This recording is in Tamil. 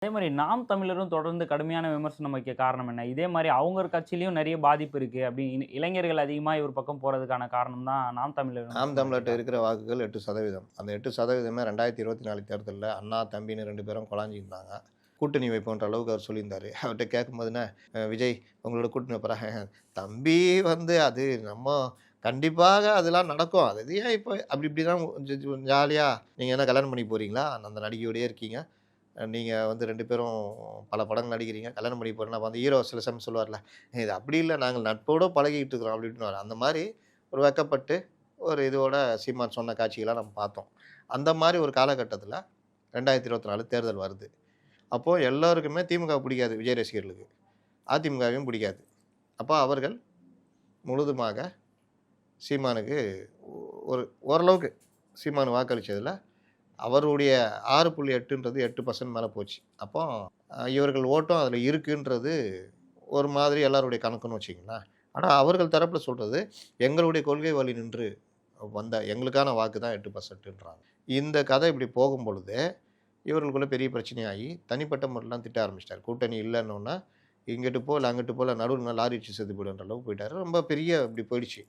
அதே மாரி நாம் தமிழரும் தொடர்ந்து கடுமையான விமர்சனம் வைக்க காரணம் என்ன? இதே மாரி அவங்க ஒரு கட்சியிலயும் நெறைய பாதிப்பு இருக்கு. அப்படி இளைஞர்கள் அதிகமா இவர் பக்கம் போறதுக்கான காரணம் தான் நாம் தமிழர் நாம் விமர்சனம் தமிழர்ட்ட வைக்கிறதா? இருக்கிற வாக்குகள் 8%. அந்த 8%மே 2024 தேர்தல்ல அண்ணா, தம்பின்னு 2 பேரும் கொலாஞ்சிருந்தாங்க. கூட்டணி வைப்போன்ற அளவுக்கு அவர் சொல்லியிருந்தாரு. அவர்ட்ட கேட்கும்போதுன்னா, விஜய் உங்களோட கூட்டணி வைப்பாரா?" தம்பி வந்து அது நம்ம கண்டிப்பாக அதெல்லாம் நடக்கும். அது ஏன் இப்போ அப்படி இப்படி தான் ஜாலியா நீங்க என்ன கல்யாணம் பண்ணி போறீங்களா? அந்த நடிகையோடயே இருக்கீங்க. நீங்க வந்து 2 பேரும் பல படங்கள் நடிக்கிறீங்க. கல்யாணம் பண்ணி போறேன்னா, அப்ப அந்த ஹீரோ சில சமயம் சொல்லுவார்ல, "இது அப்படி இல்ல. நாங்க நட்போட பழகிட்டு இருக்கிறோம்." அப்படி இப்படின்னுவாரு. அந்த மாரி ஒரு வெட்கப்பட்டு ஒரு இதோட சீமான் சொன்ன காட்சிகள நம்ம பார்த்தோம். அந்த மாரி ஒரு காலகட்டத்தில 2024 தேர்தல் வருது. அப்போ எல்லாருக்குமே திமுக பிடிக்காது விஜய் ரசிகர்களுக்கு. அதிமுகவையும் பிடிக்காது. அப்ப அவர்கள் முழுதுமாக சீமானுக்கு ஒரு ஓரளவுக்கு சீமான் வாக்களிச்சதுல அவருடைய 6.8ன்றது 8% மேல போச்சு. அப்போ இவர்கள் ஓட்டும் அதில இருக்குன்றது ஒரு மாதிரி எல்லாருடைய கணக்குன்னு வச்சுக்கங்களேன். ஆனா அவர்கள் தரப்புல சொல்றது, எங்களுடைய கொள்கை வழி நின்று வந்த எங்களுக்கான வாக்கு தான் 8%ன்றாங்க. இந்த கதை இப்படி போகும்பொழுது, இவர்களுக்குள்ள பெரிய பிரச்சனையாகி, தனிப்பட்ட முறையிலாம் திட்ட ஆரம்பிச்சுட்டாரு. கூட்டணி இல்லன்னோன, இங்கிட்டு போ, இல்ல அங்கிட்டு போ, இல்ல நடுவுல லாரி வச்சு செத்து போயிடுன்ற அளவுக்கு போயிட்டாரு. ரொம்ப பெரிய இப்படி போயிடுச்சு.